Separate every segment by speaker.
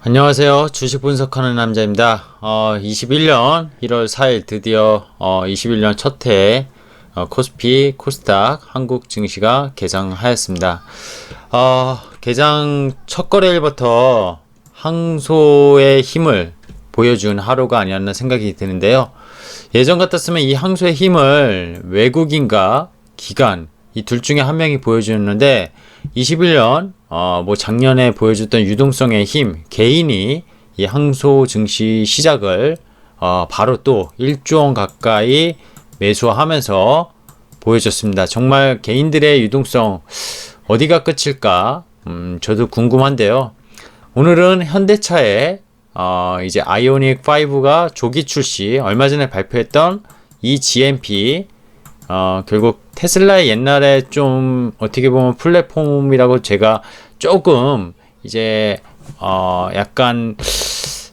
Speaker 1: 안녕하세요. 주식 분석하는 남자입니다. 21년 1월 4일 드디어 21년 첫 해 코스피, 코스닥, 한국 증시가 개장하였습니다. 개장 첫 거래일부터 항소의 힘을 보여준 하루가 아니었나 생각이 드는데요. 예전 같았으면 이 항소의 힘을 외국인과 기관 이 둘 중에 한 명이 보여주는데 21년 작년에 보여줬던 유동성의 힘 개인이 이 항소 증시 시작을 바로 또 1조 원 가까이 매수하면서 보여줬습니다. 정말 개인들의 유동성 어디가 끝일까? 저도 궁금한데요. 오늘은 현대차의 이제 아이오닉 5가 조기 출시 얼마 전에 발표했던 이 GMP 결국 테슬라의 옛날에 좀 어떻게 보면 플랫폼이라고 제가 조금 이제 약간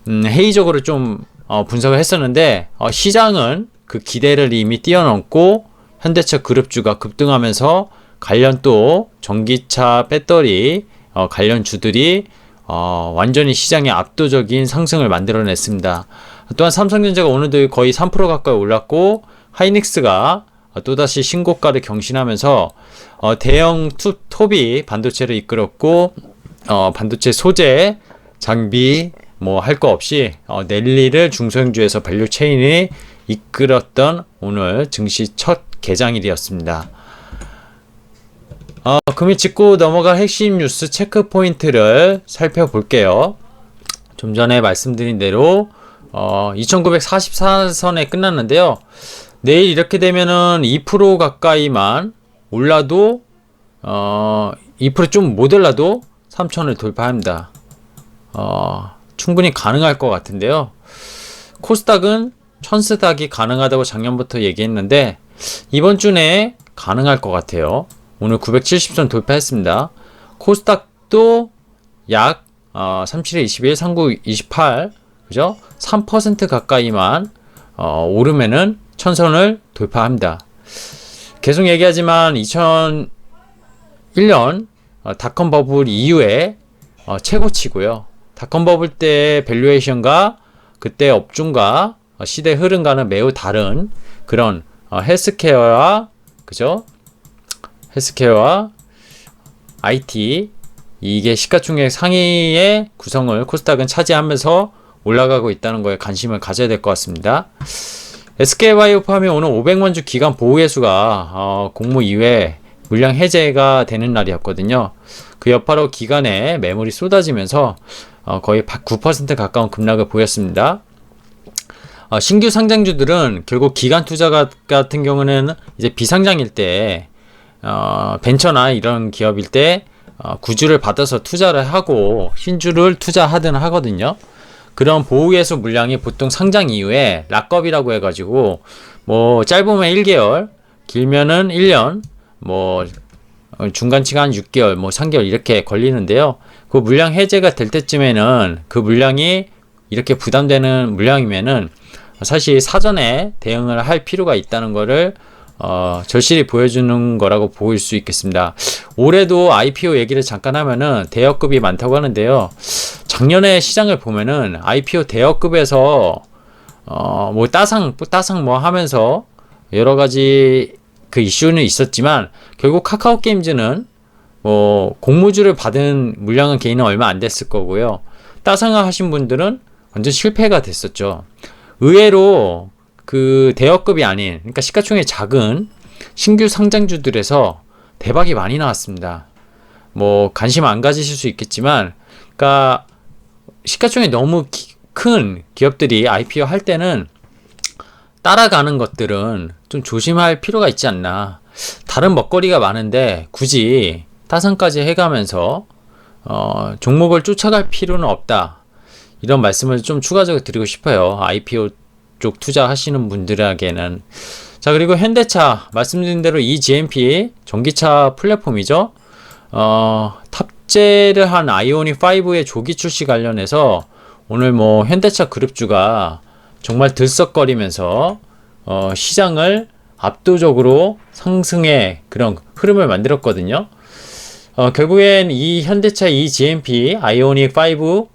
Speaker 1: 회의적으로 좀 분석을 했었는데 시장은 그 기대를 이미 뛰어넘고 현대차 그룹주가 급등하면서 관련 또 전기차 배터리 관련 주들이 완전히 시장에 압도적인 상승을 만들어냈습니다. 또한 삼성전자가 오늘도 거의 3% 가까이 올랐고 하이닉스가 또다시 신고가를 경신하면서 대형 톱이 반도체를 이끌었고 반도체 소재, 장비 뭐 할 거 없이 랠리를 중소형주에서 밸류 체인이 이끌었던 오늘 증시 첫 개장일이었습니다. 금일 짚고 넘어갈 핵심 뉴스 체크 포인트를 살펴볼게요. 좀 전에 말씀드린 대로 2944선에 끝났는데요. 내일 이렇게 되면은 2% 가까이만 올라도 2% 좀 못 올라도 3,000을 돌파합니다. 충분히 가능할 것 같은데요. 코스닥은 천스닥이 가능하다고 작년부터 얘기했는데 이번 주 내에 가능할 것 같아요. 오늘 970선 돌파했습니다. 코스닥도 약 37에 21, 39, 28 그죠? 3% 가까이만 오르면은 천선을 돌파합니다. 계속 얘기하지만 2001년 닷컴 버블 이후에 최고치고요. 닷컴 버블 때 밸류에이션과 그때 업종과 시대 흐름과는 매우 다른 그런 헬스케어와 그죠? 헬스케어와 IT 이게 시가총액 상위의 구성을 코스닥은 차지하면서 올라가고 있다는 거에 관심을 가져야 될 것 같습니다. SK바이오 포함이 오늘 500만 주 기간 보호회수가 공모 이외에 물량 해제가 되는 날이었거든요. 그 여파로 기간에 매물이 쏟아지면서 거의 9% 가까운 급락을 보였습니다. 신규 상장주들은 결국 기간 투자 같은 경우는 이제 비상장일 때 벤처나 이런 기업일 때 구주를 받아서 투자를 하고 신주를 투자하든 하거든요. 그런 보호회수 물량이 보통 상장 이후에 락업이라고 해가지고 뭐 짧으면 1개월, 길면은 1년, 뭐 중간치가 한 6개월, 뭐 3개월 이렇게 걸리는데요. 그 물량 해제가 될 때쯤에는 그 물량이 이렇게 부담되는 물량이면은 사실 사전에 대응을 할 필요가 있다는 거를 절실히 보여주는 거라고 보일 수 있겠습니다. 올해도 IPO 얘기를 잠깐 하면은 대여급이 많다고 하는데요. 작년에 시장을 보면은 IPO 대여급에서 뭐 따상 뭐 하면서 여러 가지 그 이슈는 있었지만 결국 카카오 게임즈는 뭐 공모주를 받은 물량은 개인은 얼마 안 됐을 거고요. 따상을 하신 분들은 완전 실패가 됐었죠. 의외로 그 대여급이 아닌 그러니까 시가총액이 작은 신규 상장주들에서 대박이 많이 나왔습니다. 뭐 관심 안 가지실 수 있겠지만 그러니까 시가총액이 너무 큰 기업들이 IPO 할 때는 따라가는 것들은 좀 조심할 필요가 있지 않나. 다른 먹거리가 많은데 굳이 따상까지 해가면서 종목을 쫓아갈 필요는 없다. 이런 말씀을 좀 추가적으로 드리고 싶어요. IPO 쪽 투자하시는 분들에게는. 자, 그리고 현대차 말씀드린 대로 이 GMP 전기차 플랫폼이죠. 탑재를 한 아이오닉 5의 조기 출시 관련해서 오늘 뭐 현대차 그룹주가 정말 들썩거리면서 시장을 압도적으로 상승의 그런 흐름을 만들었거든요. 결국엔 이 현대차 이 GMP 아이오닉 5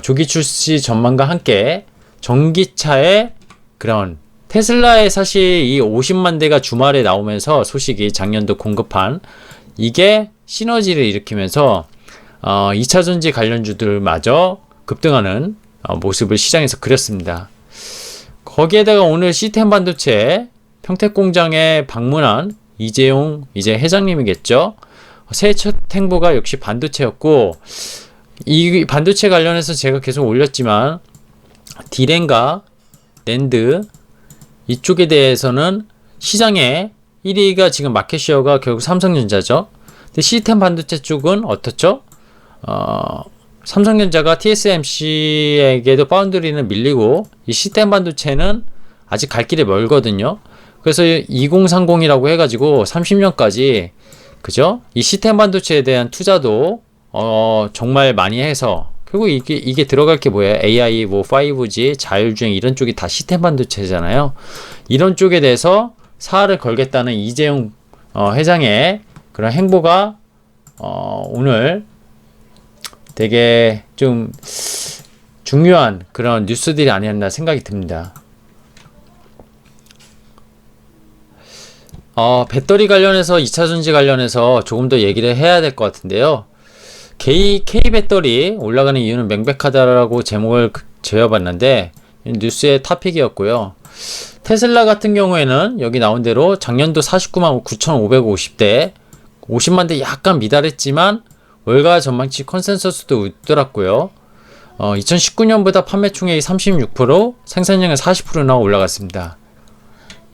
Speaker 1: 조기 출시 전망과 함께 전기차의 그런 테슬라의 사실 이 50만 대가 주말에 나오면서 소식이 작년도 공급한 이게 시너지를 일으키면서 2차 전지 관련주들마저 급등하는 모습을 시장에서 그렸습니다. 거기에다가 오늘 시스템 반도체 평택 공장에 방문한 이재용 이제 회장님이겠죠. 새해 첫 행보가 역시 반도체였고, 이 반도체 관련해서 제가 계속 올렸지만 디램과 낸드 이쪽에 대해서는 시장의 1위가 지금 마켓쉐어가 결국 삼성전자죠. 근데 시스템 반도체 쪽은 어떻죠? 삼성전자가 TSMC에게도 파운드리는 밀리고 이 시스템 반도체는 아직 갈 길이 멀거든요. 그래서 2030이라고 해가지고 30년까지 그죠? 이 시스템 반도체에 대한 투자도 정말 많이 해서 결국 이게 들어갈 게 뭐예요? AI, 뭐 5G, 자율주행 이런 쪽이 다 시스템 반도체잖아요. 이런 쪽에 대해서 사활을 걸겠다는 이재용 회장의 그런 행보가 오늘 되게 좀 중요한 그런 뉴스들이 아니었나 생각이 듭니다. 배터리 관련해서 2차 전지 관련해서 조금 더 얘기를 해야 될 것 같은데요. K 배터리 올라가는 이유는 명백하다라고 제목을 지어봤는데 뉴스의 토픽이었고요. 테슬라 같은 경우에는 여기 나온 대로 작년도 49만 9,550대 50만 대 약간 미달했지만 월가 전망치 컨센서스도 웃돌았고요. 2019년보다 판매 총액이 36%, 생산량은 40%나 올라갔습니다.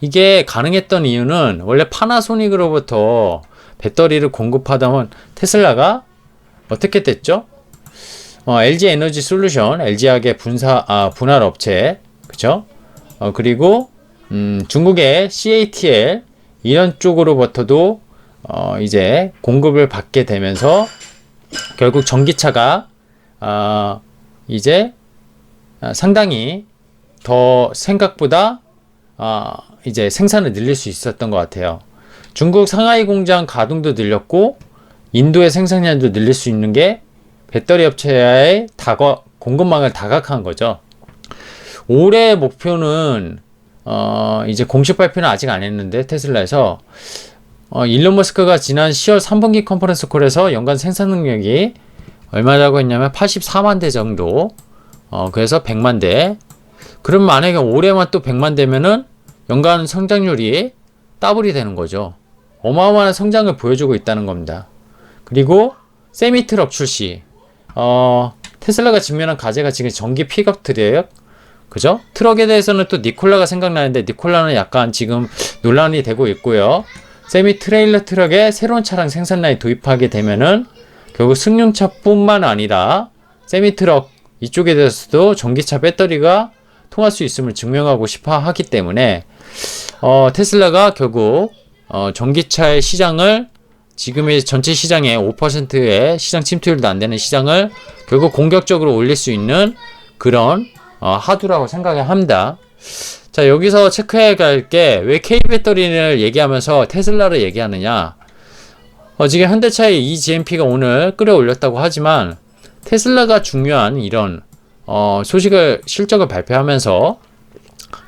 Speaker 1: 이게 가능했던 이유는 원래 파나소닉으로부터 배터리를 공급하던 테슬라가 어떻게 됐죠? LG 에너지 솔루션, LG화학의 분할 업체, 그쵸? 그리고 중국의 CATL 이런 쪽으로부터도 이제 공급을 받게 되면서 결국 전기차가 이제 상당히 더 생각보다 이제 생산을 늘릴 수 있었던 것 같아요. 중국 상하이 공장 가동도 늘렸고 인도의 생산량도 늘릴 수 있는 게 배터리 업체의 공급망을 다각화한 거죠. 올해 목표는 이제 공식 발표는 아직 안 했는데 테슬라에서 일론 머스크가 지난 10월 3분기 컨퍼런스 콜에서 연간 생산 능력이 얼마라고 했냐면 84만 대 정도. 그래서 100만 대. 그럼 만약에 올해만 또 100만 대면은 연간 성장률이 더블이 되는 거죠. 어마어마한 성장을 보여주고 있다는 겁니다. 그리고 세미 트럭 출시. 테슬라가 직면한 과제가 지금 전기 픽업 트럭. 그죠? 트럭에 대해서는 또 니콜라가 생각나는데 니콜라는 약간 지금 논란이 되고 있고요. 세미 트레일러 트럭에 새로운 차량 생산 라인 도입하게 되면은 결국 승용차뿐만 아니라 세미 트럭 이쪽에 대해서도 전기차 배터리가 통할 수 있음을 증명하고 싶어 하기 때문에 테슬라가 결국 전기차의 시장을 지금의 전체 시장의 5%의 시장 침투율도 안 되는 시장을 결국 공격적으로 올릴 수 있는 그런 하두라고 생각을 합니다. 자, 여기서 체크해 갈 게 왜 K 배터리를 얘기하면서 테슬라를 얘기하느냐. 지금 현대차의 eGMP가 오늘 끌어올렸다고 하지만 테슬라가 중요한 이런 실적을 발표하면서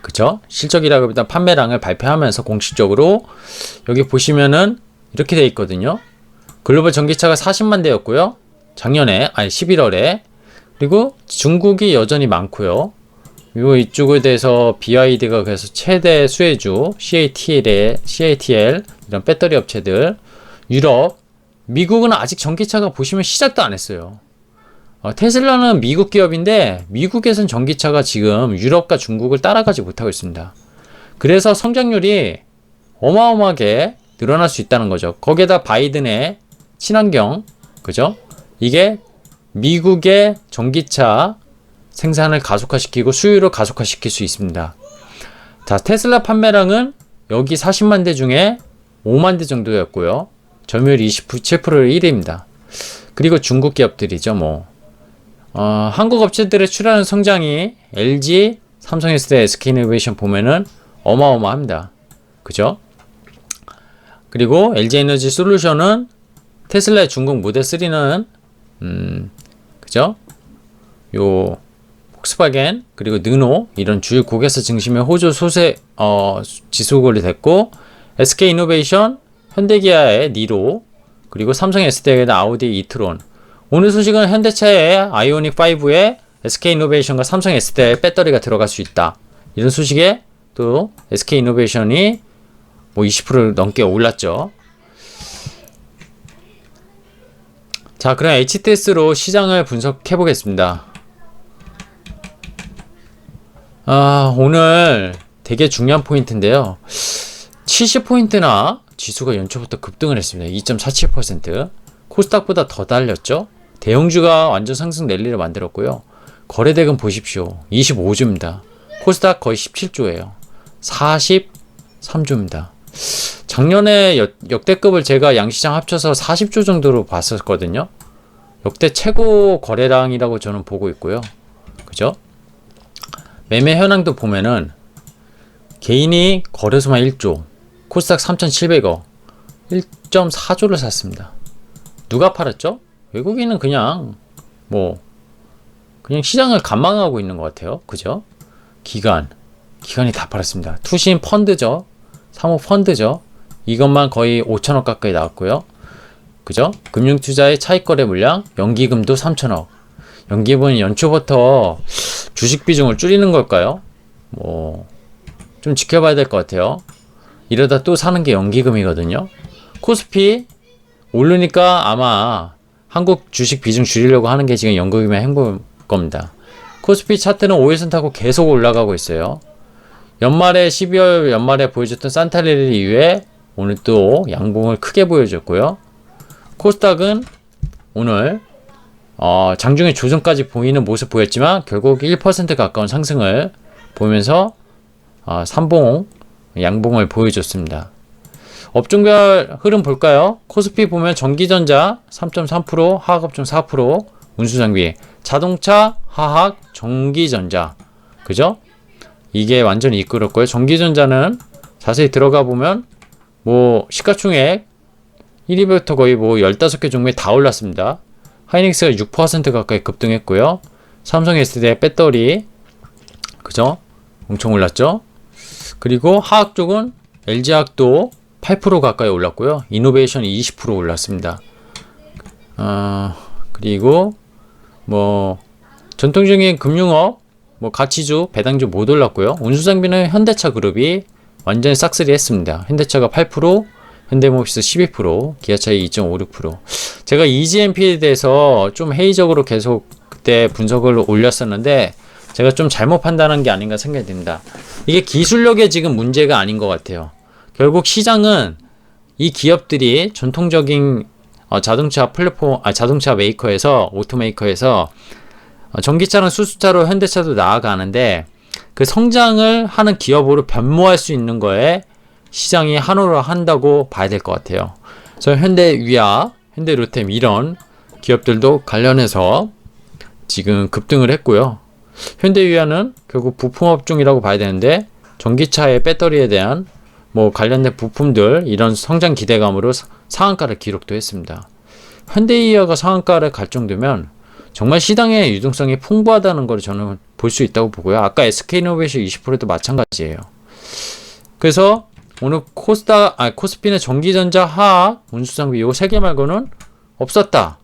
Speaker 1: 그쵸? 실적이라기보다 판매량을 발표하면서 공식적으로 여기 보시면은 이렇게 돼 있거든요. 글로벌 전기차가 40만 대였고요. 작년에 11월에 그리고 중국이 여전히 많고요. 그리고 이쪽에 대해서 BYD가 그래서 최대 수혜주 CATL 이런 배터리 업체들 유럽 미국은 아직 전기차가 보시면 시작도 안 했어요. 테슬라는 미국 기업인데 미국에선 전기차가 지금 유럽과 중국을 따라가지 못하고 있습니다. 그래서 성장률이 어마어마하게 늘어날 수 있다는 거죠. 거기에다 바이든의 친환경 그죠? 이게 미국의 전기차 생산을 가속화시키고 수요를 가속화시킬 수 있습니다. 자, 테슬라 판매량은 여기 40만 대 중에 5만 대 정도였고요. 점유율 27%의 1위입니다. 그리고 중국 기업들이죠, 뭐. 한국 업체들의 출하는 성장이 LG, 삼성에스대, SK이노베이션 보면은 어마어마합니다. 그죠? 그리고 LG에너지 솔루션은 테슬라의 중국 모델 3는 그죠? 요 폭스바겐 그리고 느노 이런 주요 고객사 증심의 호조 소세 지수고리 됐고, SK이노베이션, 현대기아의 니로, 그리고 삼성 SDI의 아우디 이트론. 오늘 소식은 현대차의 아이오닉 5에 SK이노베이션과 삼성 SDI의 배터리가 들어갈 수 있다. 이런 소식에 또 SK이노베이션이 뭐 20% 넘게 올랐죠. 자, 그럼 HTS로 시장을 분석해 보겠습니다. 오늘 되게 중요한 포인트인데요. 70포인트나 지수가 연초부터 급등을 했습니다. 2.47%. 코스닥보다 더 달렸죠. 대형주가 완전 상승 랠리를 만들었고요. 거래대금 보십시오. 25조입니다. 코스닥 거의 17조예요. 43조입니다. 작년에 역대급을 제가 양시장 합쳐서 40조 정도로 봤었거든요. 역대 최고 거래량이라고 저는 보고 있고요. 그죠? 매매 현황도 보면은 개인이 거래소만 1조, 코스닥 3,700억, 1.4조를 샀습니다. 누가 팔았죠? 외국인은 그냥 시장을 관망하고 있는 것 같아요. 그죠? 기관이 다 팔았습니다. 투신 펀드죠. 사모 펀드죠. 이것만 거의 5천억 가까이 나왔고요. 그죠? 금융투자의 차익거래 물량, 연기금도 3천억. 연기금은 연초부터 주식 비중을 줄이는 걸까요? 좀 지켜봐야 될 것 같아요. 이러다 또 사는 게 연기금이거든요. 코스피 오르니까 아마 한국 주식 비중 줄이려고 하는 게 지금 연기금의 행보일 겁니다. 코스피 차트는 5일선 타고 계속 올라가고 있어요. 12월 연말에 보여줬던 산타랠리 이후에 오늘 또 양봉을 크게 보여줬고요. 코스닥은 오늘 장중에 조정까지 보이는 모습 보였지만 결국 1% 가까운 상승을 보면서 삼봉 양봉을 보여줬습니다. 업종별 흐름 볼까요? 코스피 보면 전기전자 3.3%, 화학업종 4%, 운수장비, 자동차, 화학, 전기전자, 그죠? 이게 완전히 이끌었고요. 전기전자는 자세히 들어가 보면 시가총액 1위부터 거의 15개 종목이 다 올랐습니다. 하이닉스가 6% 가까이 급등했고요. 삼성 SDI 배터리, 그죠? 엄청 올랐죠? 그리고 화학 쪽은 LG화학도 8% 가까이 올랐고요. 이노베이션이 20% 올랐습니다. 그리고 전통적인 금융업, 가치주, 배당주 못 올랐고요. 운수장비는 현대차 그룹이 완전히 싹쓸이 했습니다. 현대차가 8%, 현대모비스 12%, 기아차이 2.56%. 제가 EGMP에 대해서 좀 회의적으로 계속 그때 분석을 올렸었는데 제가 좀 잘못 판단한 게 아닌가 생각이 듭니다. 이게 기술력의 지금 문제가 아닌 것 같아요. 결국 시장은 이 기업들이 전통적인 자동차 플랫폼, 자동차 메이커에서, 오토메이커에서 전기차랑 수소차로 현대차도 나아가는데 그 성장을 하는 기업으로 변모할 수 있는 거에 시장이 한호를 한다고 봐야 될 것 같아요. 그래서 현대위아, 현대로템 이런 기업들도 관련해서 지금 급등을 했고요. 현대위아는 결국 부품업종이라고 봐야 되는데 전기차의 배터리에 대한 관련된 부품들 이런 성장 기대감으로 상한가를 기록도 했습니다. 현대위아가 상한가를 갈 정도면 정말 시장의 유동성이 풍부하다는 걸 저는 볼 수 있다고 보고요. 아까 SK이노베이션 20%도 마찬가지예요. 그래서 오늘 코스피는 전기전자, 화학, 운수장비 요 3개 말고는 없었다.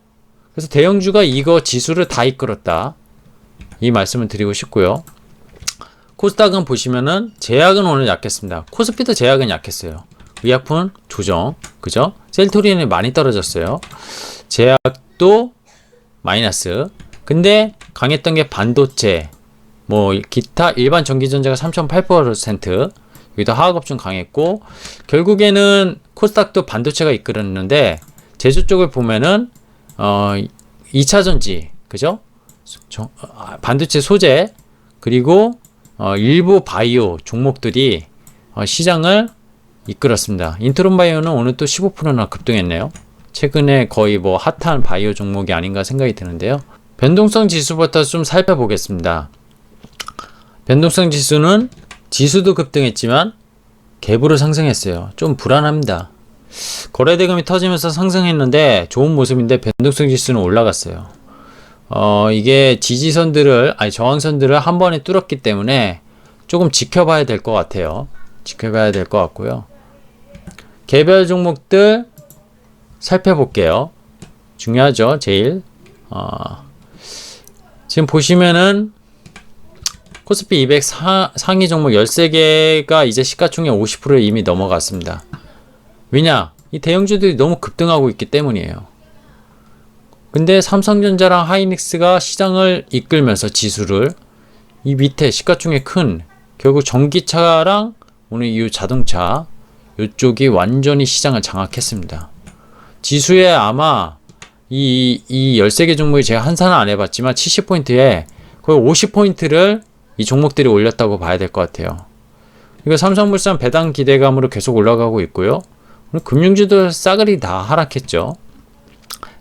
Speaker 1: 그래서 대형주가 이거 지수를 다 이끌었다. 이 말씀을 드리고 싶고요. 코스닥은 보시면은 제약은 오늘 약했습니다. 코스피도 제약은 약했어요. 의약품 조정, 그죠? 셀토린이 많이 떨어졌어요. 제약도 마이너스. 근데 강했던 게 반도체, 기타 일반 전기전자가 3.8%, 여기다 화학업종 강했고, 결국에는 코스닥도 반도체가 이끌었는데, 제조 쪽을 보면은, 2차전지, 그죠? 반도체 소재, 그리고, 일부 바이오 종목들이, 시장을 이끌었습니다. 인트론 바이오는 오늘 또 15%나 급등했네요. 최근에 거의 핫한 바이오 종목이 아닌가 생각이 드는데요. 변동성 지수부터 좀 살펴보겠습니다. 변동성 지수는 지수도 급등했지만 갭으로 상승했어요. 좀 불안합니다. 거래대금이 터지면서 상승했는데 좋은 모습인데 변동성 지수는 올라갔어요. 이게 지지선들을, 아니 저항선들을 한 번에 뚫었기 때문에 조금 지켜봐야 될 것 같아요. 지켜봐야 될 것 같고요. 개별 종목들 살펴볼게요. 중요하죠, 제일. 지금 보시면은 코스피 200 상위 종목 13개가 이제 시가총액 50%를 이미 넘어갔습니다. 왜냐? 이 대형주들이 너무 급등하고 있기 때문이에요. 근데 삼성전자랑 하이닉스가 시장을 이끌면서 지수를 이 밑에 시가총액 큰 결국 전기차랑 오늘 이후 자동차 이쪽이 완전히 시장을 장악했습니다. 지수에 아마 이 13개 종목이 제가 한산은 안 해봤지만 70포인트에 거의 50포인트를 이 종목들이 올렸다고 봐야 될 것 같아요. 이거 삼성물산 배당 기대감으로 계속 올라가고 있고요. 오늘 금융주도 싸그리 다 하락했죠.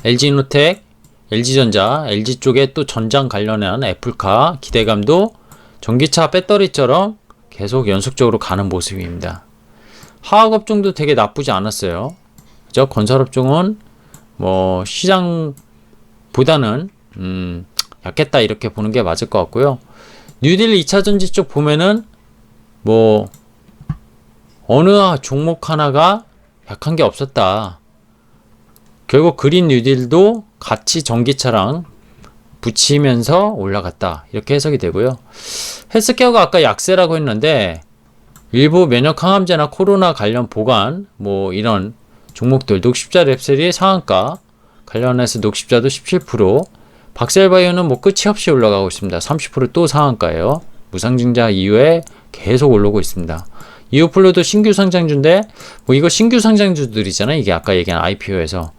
Speaker 1: LG노텍, LG전자, LG 쪽에 또 전장 관련한 애플카 기대감도 전기차 배터리처럼 계속 연속적으로 가는 모습입니다. 화학업종도 되게 나쁘지 않았어요. 그죠? 건설업종은 뭐 시장보다는 약했다 이렇게 보는 게 맞을 것 같고요. 뉴딜 2차전지 쪽 보면은 뭐 어느 종목 하나가 약한 게 없었다. 결국 그린 뉴딜도 같이 전기차랑 붙이면서 올라갔다. 이렇게 해석이 되고요. 헬스케어가 아까 약세라고 했는데 일부 면역 항암제나 코로나 관련 보관 뭐 이런 종목들 녹십자 랩셀이 상한가 관련해서 녹십자도 17%, 박셀바이오는 뭐 끝이 없이 올라가고 있습니다. 30% 또 상한가예요. 무상증자 이후에 계속 오르고 있습니다. 이오플로도 신규 상장주인데 뭐 이거 신규 상장주들이잖아요. 이게 아까 얘기한 IPO에서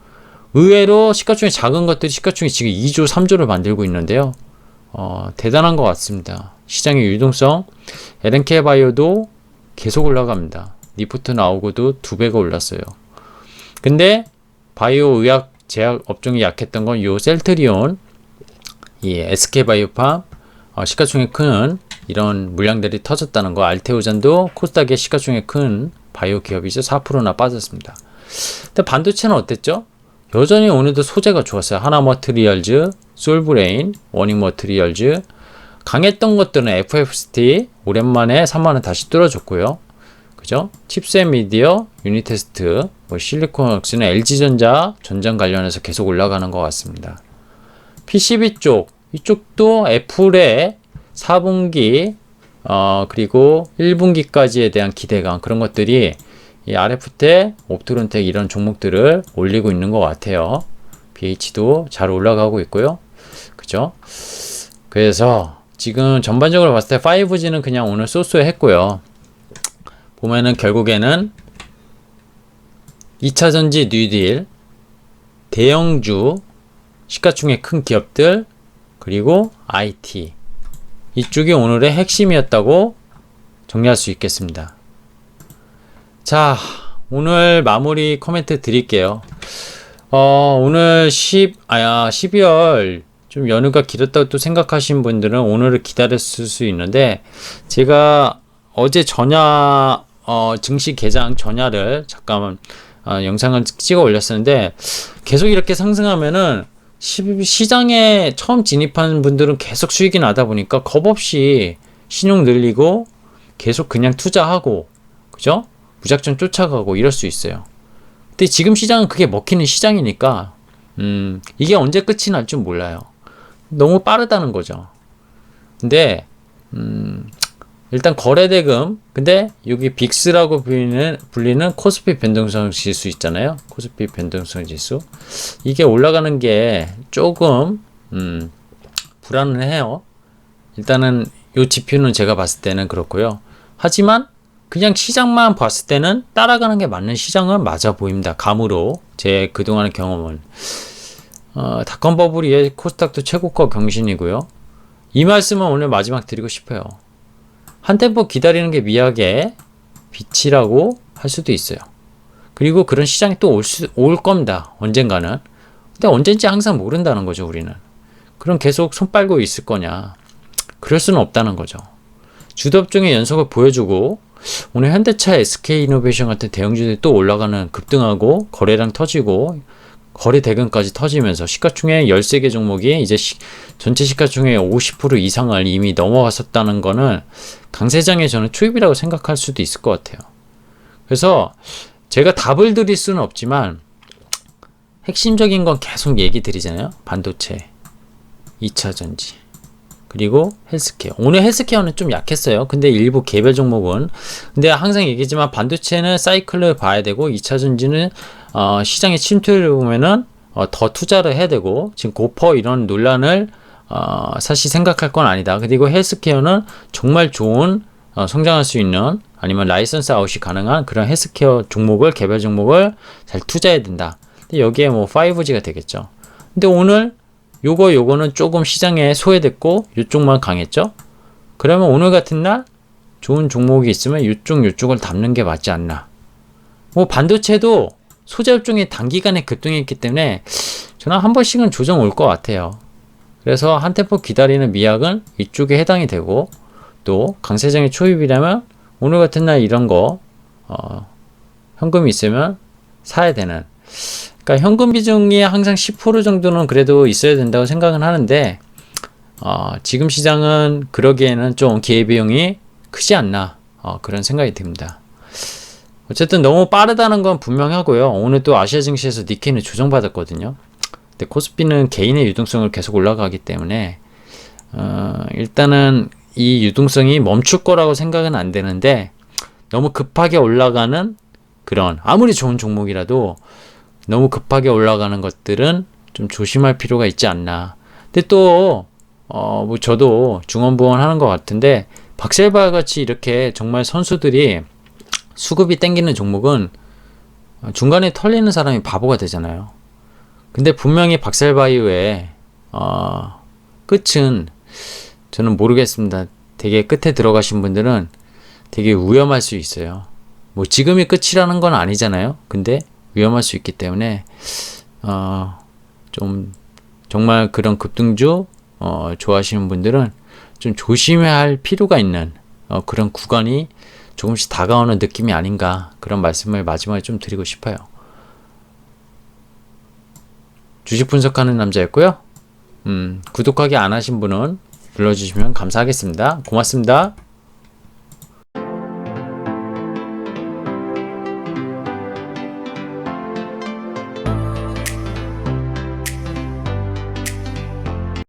Speaker 1: 의외로 시가총액 작은 것들이 시가총액 지금 2조 3조를 만들고 있는데요. 대단한 것 같습니다. 시장의 유동성. LNK 바이오도 계속 올라갑니다. 니프트 나오고도 2배가 올랐어요. 근데 바이오 의약 제약 업종이 약했던 건 요 셀트리온, 이 SK바이오팜, 시가총액 큰 이런 물량들이 터졌다는 거. 알테오잔도 코스닥의 시가총액 큰 바이오 기업이죠. 4%나 빠졌습니다. 근데 반도체는 어땠죠? 여전히 오늘도 소재가 좋았어요. 하나머트리얼즈, 솔브레인, 워닝머트리얼즈. 강했던 것들은 FFST 오랜만에 3만원 다시 뚫어줬고요. 그죠? 칩셋 미디어, 유니테스트, 뭐 실리콘웍스는 LG전자 전장 관련해서 계속 올라가는 것 같습니다. PCB 쪽, 이쪽도 애플의 4분기, 그리고 1분기까지에 대한 기대감, 그런 것들이 이 RF텍, 옵트론텍 이런 종목들을 올리고 있는 것 같아요. BH도 잘 올라가고 있고요. 그죠? 그래서 지금 전반적으로 봤을 때 5G는 그냥 오늘 쏘쏘해 했고요. 보면은 결국에는 2차전지 뉴딜, 대형주, 시가총액 큰 기업들, 그리고 IT. 이쪽이 오늘의 핵심이었다고 정리할 수 있겠습니다. 자, 오늘 마무리 코멘트 드릴게요. 오늘 12월 좀 연휴가 길었다고 또 생각하신 분들은 오늘을 기다렸을 수 있는데, 제가 어제 전야, 증시 개장 전야를 잠깐만, 영상을 찍어 올렸었는데, 계속 이렇게 상승하면은, 시장에 처음 진입하는 분들은 계속 수익이 나다 보니까 겁 없이 신용 늘리고, 계속 그냥 투자하고, 그죠? 무작정 쫓아가고 이럴 수 있어요. 근데 지금 시장은 그게 먹히는 시장이니까 이게 언제 끝이 날 줄 몰라요. 너무 빠르다는 거죠. 근데 일단 거래대금, 근데 여기 빅스라고 불리는 코스피 변동성 지수 있잖아요. 코스피 변동성 지수. 이게 올라가는 게 조금 불안해요. 일단은 이 지표는 제가 봤을 때는 그렇고요. 하지만 그냥 시장만 봤을 때는 따라가는 게 맞는 시장은 맞아 보입니다. 감으로 제 그동안의 경험은. 닷컴 버블이 코스닥도 최고가 경신이고요. 이 말씀은 오늘 마지막 드리고 싶어요. 한 템포 기다리는 게 미학의 빛이라고 할 수도 있어요. 그리고 그런 시장이 또 올 겁니다. 언젠가는. 근데 언젠지 항상 모른다는 거죠, 우리는. 그럼 계속 손 빨고 있을 거냐. 그럴 수는 없다는 거죠. 주도업종의 연속을 보여주고, 오늘 현대차, SK이노베이션 같은 대형주들이 또 올라가는, 급등하고 거래량 터지고 거래 대금까지 터지면서 시가총액 13개 종목이 이제 전체 시가총액 50% 이상을 이미 넘어갔었다는 거는 강세장의 저는 초입이라고 생각할 수도 있을 것 같아요. 그래서 제가 답을 드릴 수는 없지만 핵심적인 건 계속 얘기 드리잖아요. 반도체, 2차전지, 그리고 헬스케어. 오늘 헬스케어는 좀 약했어요. 근데 일부 개별 종목은. 근데 항상 얘기했지만 반도체는 사이클을 봐야 되고 2차전지는 시장의 침투를 보면은 더 투자를 해야 되고 지금 고퍼 이런 논란을 사실 생각할 건 아니다. 그리고 헬스케어는 정말 좋은 성장할 수 있는 아니면 라이선스 아웃이 가능한 그런 헬스케어 종목을 개별 종목을 잘 투자해야 된다. 근데 여기에 뭐 5G가 되겠죠. 근데 오늘 요거는 조금 시장에 소외됐고 요쪽만 강했죠. 그러면 오늘 같은 날 좋은 종목이 있으면 요쪽을 담는 게 맞지 않나. 뭐 반도체도 소재 업종이 단기간에 급등했기 때문에 저는 한 번씩은 조정 올 것 같아요. 그래서 한 템포 기다리는 미약은 이쪽에 해당이 되고 또 강세장의 초입이라면 오늘 같은 날 이런 거 현금이 있으면 사야 되는. 그러니까 현금 비중이 항상 10% 정도는 그래도 있어야 된다고 생각은 하는데 지금 시장은 그러기에는 좀 기회비용이 크지 않나 그런 생각이 듭니다. 어쨌든 너무 빠르다는 건 분명하고요. 오늘 또 아시아 증시에서 니케이는 조정받았거든요. 근데 코스피는 개인의 유동성을 계속 올라가기 때문에 일단은 이 유동성이 멈출 거라고 생각은 안 되는데 너무 급하게 올라가는 그런 아무리 좋은 종목이라도 너무 급하게 올라가는 것들은 좀 조심할 필요가 있지 않나. 근데 또 뭐 저도 중원부원 하는 것 같은데 박셀바 같이 이렇게 정말 선수들이 수급이 땡기는 종목은 중간에 털리는 사람이 바보가 되잖아요. 근데 분명히 박셀바이오의 끝은 저는 모르겠습니다. 되게 끝에 들어가신 분들은 되게 위험할 수 있어요. 뭐 지금이 끝이라는 건 아니잖아요. 근데 위험할 수 있기 때문에 좀 정말 그런 급등주 좋아하시는 분들은 좀 조심해야 할 필요가 있는 그런 구간이 조금씩 다가오는 느낌이 아닌가 그런 말씀을 마지막에 좀 드리고 싶어요. 주식 분석하는 남자였고요. 구독하기 안 하신 분은 눌러주시면 감사하겠습니다. 고맙습니다.